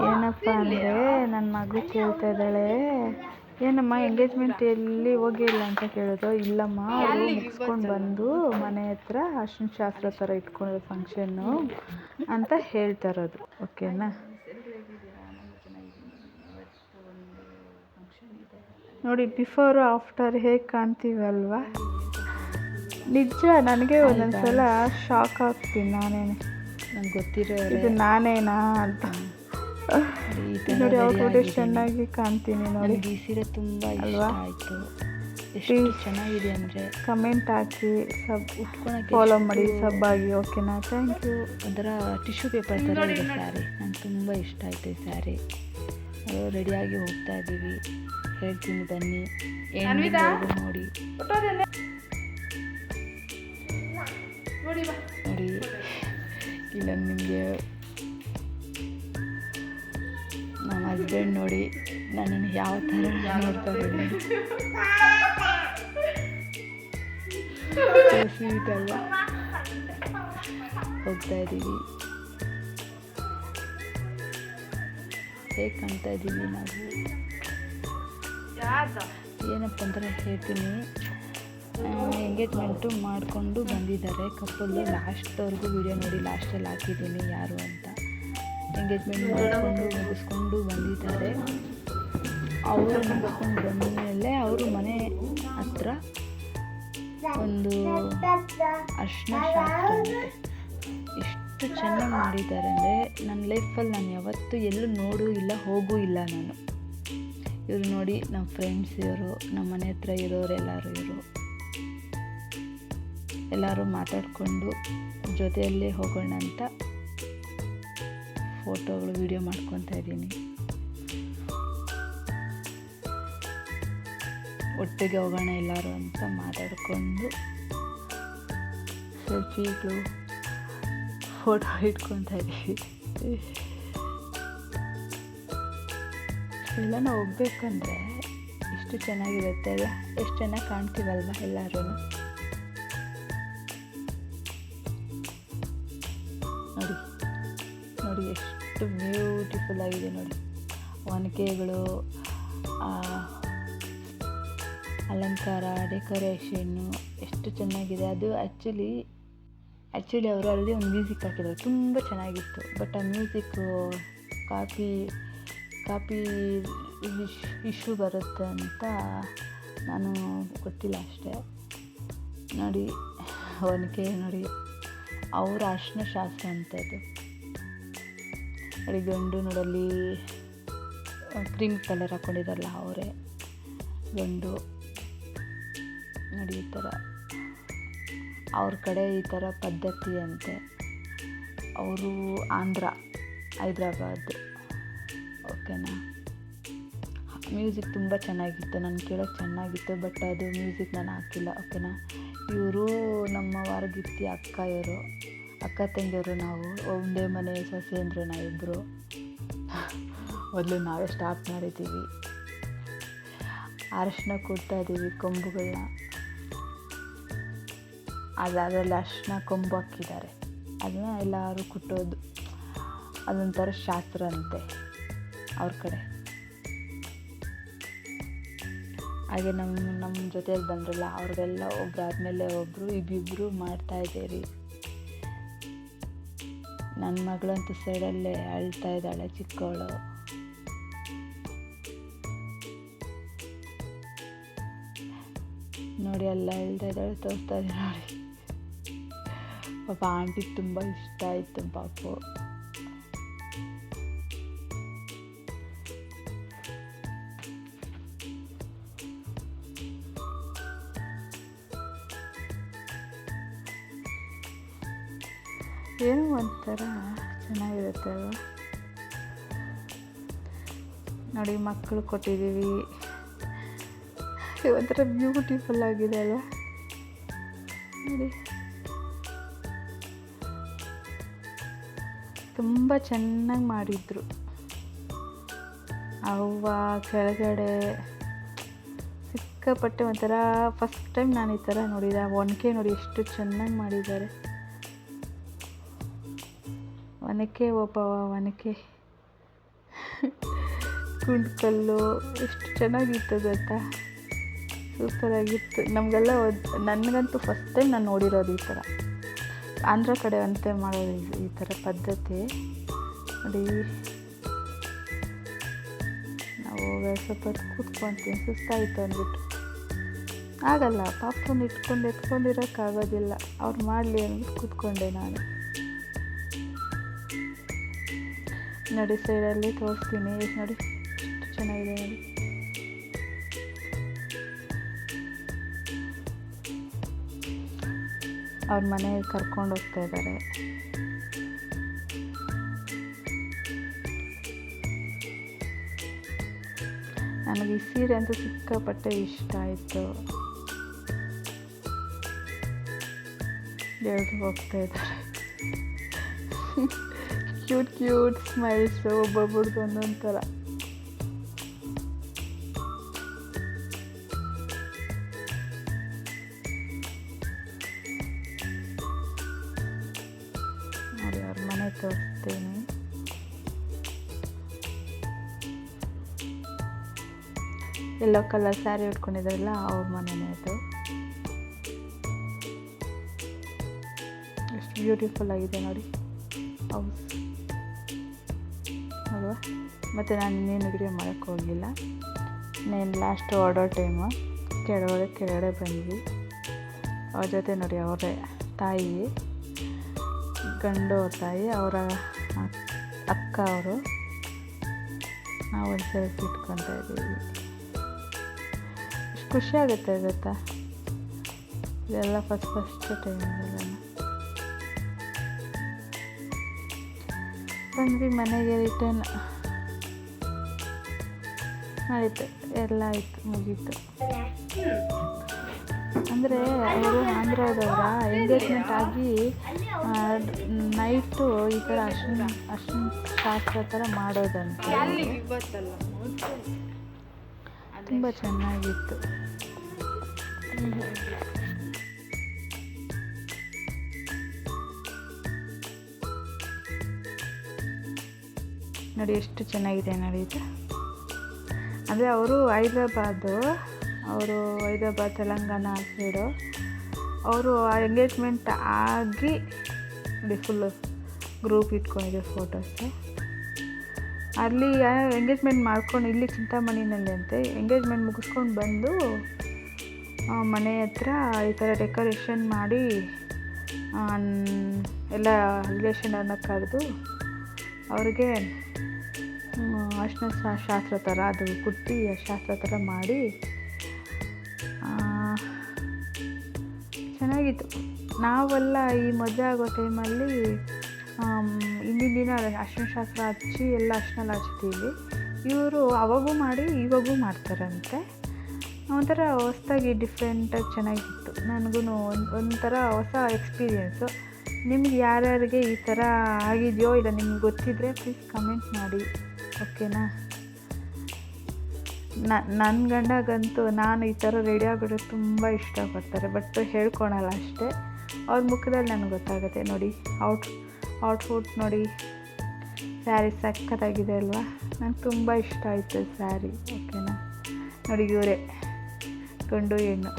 ಏನಪ್ಪ ಅಂದರೆ ನನ್ನ ಮಗಳು ಕೇಳ್ತಾ ಇದ್ದಾಳೆ, ಏನಮ್ಮ ಎಂಗೇಜ್ಮೆಂಟ್ ಎಲ್ಲಿ ಹೋಗಿಲ್ಲ ಅಂತ ಕೇಳಿದ್ರು. ಇಲ್ಲಮ್ಮ, ಅವರು ಮುಗಿಸ್ಕೊಂಡು ಬಂದು ಮನೆ ಹತ್ರ ಅರ್ಶಿನ ಶಾಸ್ತ್ರ ಥರ ಇಟ್ಕೊಂಡಿರೋ ಫಂಕ್ಷನ್ನು ಅಂತ ಹೇಳ್ತಾ ಇರೋದು. ಓಕೆನಾ? ನೋಡಿ, ಬಿಫೋರು ಆಫ್ಟರ್ ಹೇಗೆ ಕಾಣ್ತೀವಲ್ವಾ? ನಿಜ, ನನಗೆ ಒಂದೊಂದ್ಸಲ ಶಾಕ್ ಆಗ್ತೀನಿ ನಾನೇನೆ, ನಂಗೆ ಗೊತ್ತಿರೋ ಇದು ನಾನೇನಾ ಅಂತ. ನೋಡಿ, ಅವ್ರು ಎಷ್ಟು ಚೆನ್ನಾಗಿ ಕಾಣ್ತೀನಿ ನೋಡಿ. ಈ ಸೀರೆ ತುಂಬ ಅಲ್ವಾ? ಆಯಿತು. ಎಷ್ಟು ಚೆನ್ನಾಗಿದೆ ಅಂದರೆ ಕಮೆಂಟ್ ಹಾಕಿ, ಉಟ್ಕೊಳಕ್ಕೆ ಫಾಲೋ ಮಾಡಿ ಸಬ್ ಆಗಿ. ಓಕೆನಾ? Thank you. ಒಂಥರ ಟಿಶ್ಯೂ ಪೇಪರ್ ಥರ ಇದೆ ಸ್ಯಾರಿ. ನಂಗೆ ತುಂಬ ಇಷ್ಟ ಆಯಿತು ಈ ಸ್ಯಾರಿ. ರೆಡಿಯಾಗಿ ಹೋಗ್ತಾ ಇದ್ದೀವಿ. ಹೇಳ್ತೀನಿ ಬನ್ನಿ, ಏನು ನೋಡಿ. ನೋಡಿ, ಇಲ್ಲ ನಿಮಗೆ ನಮ್ಮ ಹಸ್ಬೆಂಡ್ ನೋಡಿ ನನ್ನನ್ನು ಯಾವ ಥರ ನೋಡ್ತಾರೆ ನೋಡಿ. ಸ್ವೀಟ್ ಅಲ್ವಾ? ಹೋಗ್ತಾ ಇದ್ದೀವಿ. ಹೇಗೆ ಕಾಣ್ತಾ ಇದ್ದೀವಿ ನಾವು? ಏನಪ್ಪ ಅಂದರೆ ಹೇಳ್ತೀನಿ, ಎಂಗೇಜ್ಮೆಂಟು ಮಾಡಿಕೊಂಡು ಬಂದಿದ್ದಾರೆ ಕಪ್ಪಲ್ಲು. ಲಾಸ್ಟ್ವರೆಗೂ ವಿಡಿಯೋ ನೋಡಿ, ಲಾಸ್ಟಲ್ಲಿ ಹಾಕಿದ್ದೀನಿ ಯಾರು ಅಂತ. ಎಂಗೇಜ್ಮೆಂಟ್ ಮಾಡಿಕೊಂಡು ಮುಗಿಸ್ಕೊಂಡು ಬಂದಿದ್ದಾರೆ. ಅವರು ಮುಗಿಸ್ಕೊಂಡು ಬಂದಮೇಲೆ ಅವರು ಮನೆ ಹತ್ರ ಒಂದು ಅರ್ಶಿನ ಶಾಸ್ತ್ರ ಅಂತೆ. ಎಷ್ಟು ಚೆನ್ನಾಗಿ ಮಾಡಿದ್ದಾರೆ ಅಂದರೆ ನನ್ನ ಲೈಫಲ್ಲಿ ನಾನು ಯಾವತ್ತೂ ಎಲ್ಲೂ ನೋಡೂ ಇಲ್ಲ, ಹೋಗೂ ಇಲ್ಲ ನಾನು. ಇವರು ನೋಡಿ, ನಮ್ಮ ಫ್ರೆಂಡ್ಸ್ ಇವರು, ನಮ್ಮ ಮನೆ ಹತ್ರ ಇರೋರೆಲ್ಲರೂ ಇವರು. ಎಲ್ಲರೂ ಮಾತಾಡಿಕೊಂಡು ಜೊತೆಯಲ್ಲೇ ಹೋಗೋಣ ಅಂತ ಫೋಟೋಗಳು ವಿಡಿಯೋ ಮಾಡ್ಕೊತಾ ಇದ್ದೀನಿ. ಒಟ್ಟಿಗೆ ಹೋಗೋಣ ಎಲ್ಲರೂ ಅಂತ ಮಾತಾಡಿಕೊಂಡು ಸೆಲ್ಫಿಗಳು ಫೋಟೋ ಇಟ್ಕೊತಾ ಇದ್ದೀವಿ. ಎಲ್ಲನ ಹೋಗ್ಬೇಕಂದ್ರೆ ಎಷ್ಟು ಚೆನ್ನಾಗಿರುತ್ತೆ ಅಲ್ಲ, ಎಷ್ಟು ಚೆನ್ನಾಗಿ ಕಾಣ್ತೀವಲ್ವ ಎಲ್ಲರೂ. ನೋಡಿ ನೋಡಿ, ಎಷ್ಟು ಬ್ಯೂಟಿಫುಲ್ ಆಗಿದೆ ನೋಡಿ. ಒನಕೆಗಳು, ಅಲಂಕಾರ, ಡೆಕೋರೇಷನ್ನು ಎಷ್ಟು ಚೆನ್ನಾಗಿದೆ. ಅದು ಆ್ಯಕ್ಚುಲಿ ಅವರು ಅಲ್ಲಿ ಒಂದು ಮ್ಯೂಸಿಕ್ ಹಾಕಿದ್ದಾರೆ, ತುಂಬ ಚೆನ್ನಾಗಿತ್ತು. ಬಟ್ ಆ ಮ್ಯೂಸಿಕ್ಕು ಕಾಪಿ ಇಶ್ಯೂ ಬರುತ್ತೆ ಅಂತ ನಾನು ಗೊತ್ತಿಲ್ಲ ಅಷ್ಟೇ. ನೋಡಿ, ಒನಕೆ ನೋಡಿ, ಅವರ ಅರ್ಶಿನ ಶಾಸ್ತ್ರ ಅಂತದ್ದು. ನೋಡಿ, ಗಂಡು ನೋಡಲ್ಲಿ ಕ್ರೀಮ್ ಕಲರ್ ಹಾಕ್ಕೊಂಡಿದ್ದಾರಲ್ಲ ಅವರೇ ಗಂಡು. ನೋಡಿ, ಈ ಥರ ಅವ್ರ ಕಡೆ ಈ ಥರ ಪದ್ಧತಿ ಅಂತೆ. ಅವರು ಆಂಧ್ರ, ಹೈದ್ರಾಬಾದ್. ಓಕೆನಾ? ಮ್ಯೂಸಿಕ್ ತುಂಬ ಚೆನ್ನಾಗಿತ್ತು, ನಾನು ಕೇಳೋಕ್ಕೆ ಚೆನ್ನಾಗಿತ್ತು. ಬಟ್ ಅದು ಮ್ಯೂಸಿಕ್ ನಾನು ಹಾಕಿಲ್ಲ. ಓಕೆನಾ? ಇವರು ನಮ್ಮ ವಾರಗಿತ್ತಿ ಅಕ್ಕ, ಇವರು ಅಕ್ಕ ತಂಗಿಯವರು. ನಾವು ಒಂದೇ ಮನೆ ಸೊಸೆ ಅಂದರು ನಾವಿಬ್ಬರು. ಮೊದಲು ನಾವೇ ಸ್ಟಾರ್ಟ್ ಮಾಡಿದ್ದೀವಿ. ಅರಶಿನ ಕೊಡ್ತಾ ಇದ್ದೀವಿ, ಕೊಂಬುಗಳನ್ನ. ಅದರಲ್ಲಿ ಅರಶಿನ ಕೊಂಬು ಹಾಕಿದ್ದಾರೆ, ಅದನ್ನ ಎಲ್ಲರೂ ಕುಟ್ಟೋದು. ಅದೊಂಥರ ಶಾಸ್ತ್ರ ಅಂತೆ ಅವ್ರ ಕಡೆ. ಹಾಗೆ ನಮ್ಮ ಜೊತೆಯಲ್ಲಿ ಬಂದ್ರಲ್ಲ ಅವ್ರಿಗೆಲ್ಲ ಒಬ್ಬರಾದ್ಮೇಲೆ ಒಬ್ಬರು ಇಬ್ಬಿಬ್ಬರು ಮಾಡ್ತಾಯಿದ್ದೀರಿ. ನನ್ನ ಮಗಳಂತೂ ಸೈಡಲ್ಲೇ ಅಳ್ತಾ ಇದ್ದಾಳೆ, ಚಿಕ್ಕವಳು. ನೋಡಿ, ಎಲ್ಲ ಹೇಳ್ತಾ ಇದ್ದಾಳೆ, ತೋರಿಸ್ತಾ ಇದ್ದಾಳೆ ನೋಡಿ. ಪಾಪ ಆಂಟಿಗೆ ತುಂಬ ಇಷ್ಟ ಆಯಿತು ಪಾಪು. ಏನೋ ಒಂಥರ ಚೆನ್ನಾಗಿರುತ್ತೆ ಅಲ್ವ? ನೋಡಿ, ಮಕ್ಕಳು ಕೊಟ್ಟಿದ್ದೀವಿ. ಒಂಥರ ಬ್ಯೂಟಿಫುಲ್ ಆಗಿದೆ ಅಲ್ವ? ನೋಡಿ, ತುಂಬ ಚೆನ್ನಾಗಿ ಮಾಡಿದರು. ಅವ್ವ ಕೆಳಗಡೆ ಸಿಕ್ಕಾಪಟ್ಟೆ ಒಂಥರ ಫಸ್ಟ್ ಟೈಮ್ ನಾನು ಈ ಥರ ನೋಡಿದೆ. ಒನಕೆ ನೋಡಿ ಎಷ್ಟು ಚೆನ್ನಾಗಿ ಮಾಡಿದ್ದಾರೆ. ಒನಕೆ ಒಬ್ಬವ ಒನಕೆ ಗುಂಡ್ಕಲ್ಲು ಎಷ್ಟು ಚೆನ್ನಾಗಿತ್ತು ಗೊತ್ತಾ, ಸೂಪರಾಗಿತ್ತು. ನಮಗೆಲ್ಲ ನನಗಂತೂ ಫಸ್ಟ್ ಟೈಮ್ ನಾನು ನೋಡಿರೋದು ಈ ಥರ. ಆಂಧ್ರ ಕಡೆ ಅಂತೆ ಮಾಡೋದು ಈ ಥರ ಪದ್ಧತಿ ನೋಡಿ. ನಾವು ಸ್ವಲ್ಪ ಹೊತ್ತು ಕೂತ್ಕೊಳ್ತೀನಿ, ಸುಸ್ತಾಯಿತು ಅಂದ್ಬಿಟ್ಟು. ಆಗಲ್ಲ, ಪಾಪನ ಎತ್ಕೊಂಡಿರೋಕ್ಕಾಗೋದಿಲ್ಲ, ಅವ್ರು ಮಾಡಲಿ ಅಂದ್ಬಿಟ್ಟು ಕೂತ್ಕೊಂಡೆ ನಾನು. ನೋಡಿ ಸೈಡಲ್ಲಿ ತೋರಿಸ್ತೀನಿ, ನೋಡಿ ಎಷ್ಟು ಚೆನ್ನಾಗಿದೆ ನೋಡಿ. ಅವ್ರ ಮನೆಗೆ ಕರ್ಕೊಂಡು ಹೋಗ್ತಾ ಇದ್ದಾರೆ. ನನಗೆ ಈ ಸೀರೆ ಅಂತೂ ಸಿಕ್ಕಾಪಟ್ಟೆ ಇಷ್ಟ ಆಯಿತು. ದೇವ್ರಿಗೆ ಹೋಗ್ತಾ ಇದ್ದಾರೆ. ಕ್ಯೂಟ್ ಸ್ಮೈಲ್ಸ್, ಒಬ್ಬೊಬ್ರದ್ದು ಒಂದೊಂದು ಥರ. ನೋಡಿ ಅವ್ರ ಮನೆ ತೋರಿಸ್ತೀನಿ. ಯೆಲ್ಲೋ ಕಲರ್ ಸ್ಯಾರಿ ಉಟ್ಕೊಂಡಿದ್ದಾರಲ್ಲ ಅವ್ರ ಮನೆಯೇ ಅದು. ಎಷ್ಟು ಬ್ಯೂಟಿಫುಲ್ ಆಗಿದೆ ನೋಡಿ ಹೌಸ್ ಅಲ್ವಾ. ಮತ್ತು ನಾನು ಇನ್ನೇನು ವಿಡಿಯೋ ಮಾಡೋಕ್ಕೆ ಹೋಗಲಿಲ್ಲ. నేను ಲಾಸ್ಟ್ ಆರ್ಡರ್ ಟೈಮು ಕೆಳಗಡೆ ಬಂದ್ವಿ. ಅವ್ರ ಜೊತೆ ನೋಡಿ ಅವರೇ ತಾಯಿ, ಗಂಡು ತಾಯಿ, ಅವರ ಅಕ್ಕ ಅವರು. ನಾವು ಒಂದು ಸೆಲ್ಫಿ ಇಟ್ಕೊತಾ ಇದ್ದೀವಿ. ಎಷ್ಟು ಖುಷಿ ಆಗುತ್ತೆ ಗೊತ್ತಾ, ಇದೆಲ್ಲ ಫಸ್ಟ್ ಟೈಮ್ ಇದೆಲ್ಲ. ಬಂದ್ವಿ ಮನೆಗೆ ರಿಟರ್ನ್ ಆಯಿತು, ಎಲ್ಲ ಆಯಿತು, ಮುಗೀತು. ಅಂದರೆ ಅವರು ಆಂಧ್ರದವರ ಎಂಗೇಜ್ಮೆಂಟ್ ಆಗಿ ನೈಟು ಈ ಥರ ಅರ್ಶಿನ ಶಾಸ್ತ್ರ ಥರ ಮಾಡೋದಂತೆ. ತುಂಬ ಚೆನ್ನಾಗಿತ್ತು. ನೋಡಿ ಎಷ್ಟು ಚೆನ್ನಾಗಿದೆ ನೋಡಿ ಇದು. ಅಂದರೆ ಅವರು ಹೈದ್ರಾಬಾದ್ ತೆಲಂಗಾಣ ಸೈಡು. ಅವರು ಆ ಎಂಗೇಜ್ಮೆಂಟ್ ಆಗಿ ನೋಡಿ ಫುಲ್ಲು ಗ್ರೂಪ್ ಇಟ್ಕೊಂಡಿದೆ ಫೋಟೋಸು. ಅಲ್ಲಿ ಎಂಗೇಜ್ಮೆಂಟ್ ಮಾಡ್ಕೊಂಡು ಇಲ್ಲಿ ಚಿಂತಾಮಣಿನಲ್ಲಿ ಅಂತೆ ಎಂಗೇಜ್ಮೆಂಟ್ ಮುಗಿಸ್ಕೊಂಡು ಬಂದು ಮನೆ ಹತ್ರ ಈ ಥರ ಡೆಕೋರೇಷನ್ ಮಾಡಿ ಎಲ್ಲ ರಿಲೇಷನನ್ನು ಕರೆದು ಅವ್ರಿಗೆ ಅರ್ಶಿನ ಶಾಸ್ತ್ರ ಥರ ಅದು ಕುಟ್ಟಿ ಶಾಸ್ತ್ರ ಥರ ಮಾಡಿ ಚೆನ್ನಾಗಿತ್ತು. ನಾವೆಲ್ಲ ಈ ಮದುವೆ ಆಗೋ ಟೈಮಲ್ಲಿ ಹಿಂದಿನ ದಿನ ಅರ್ಶಿನ ಶಾಸ್ತ್ರ ಹಚ್ಚಿ ಎಲ್ಲ ಅರ್ಶಿನ ಹಚ್ತೀವಿ. ಇವರು ಅವಾಗೂ ಮಾಡಿ ಇವಾಗೂ ಮಾಡ್ತಾರಂತೆ. ಒಂಥರ ಹೊಸದಾಗಿ ಡಿಫ್ರೆಂಟಾಗಿ ಚೆನ್ನಾಗಿತ್ತು. ನನಗೂ ಒಂಥರ ಹೊಸ ಎಕ್ಸ್ಪೀರಿಯೆನ್ಸು. ನಿಮ್ಗೆ ಯಾರ್ಯಾರಿಗೆ ಈ ಥರ ಆಗಿದೆಯೋ ಇಲ್ಲ ನಿಮ್ಗೆ ಗೊತ್ತಿದ್ದರೆ ಪ್ಲೀಸ್ ಕಮೆಂಟ್ ಮಾಡಿ, ಓಕೆನಾ. ನನ್ನ ಗಂಡಗಂತೂ ನಾನು ಈ ಥರ ರೆಡಿ ಆಗೋದಕ್ಕೆ ತುಂಬ ಇಷ್ಟಪಡ್ತಾರೆ, ಬಟ್ ಹೇಳ್ಕೊಳಲ್ಲ ಅಷ್ಟೇ. ಅವ್ರ ಮುಖದಲ್ಲಿ ನನಗೆ ಗೊತ್ತಾಗುತ್ತೆ. ನೋಡಿ ಔಟ್ಫುಟ್ ನೋಡಿ, ಸ್ಯಾರಿ ಸಕ್ಕತ್ತಾಗಿದೆ ಅಲ್ವಾ. ನಂಗೆ ತುಂಬ ಇಷ್ಟ ಆಯಿತು ಸ್ಯಾರಿ, ಓಕೆನಾ. ನೋಡಿ ಇವರೇ ಗಂಡು ಹೆಣ್ಣು.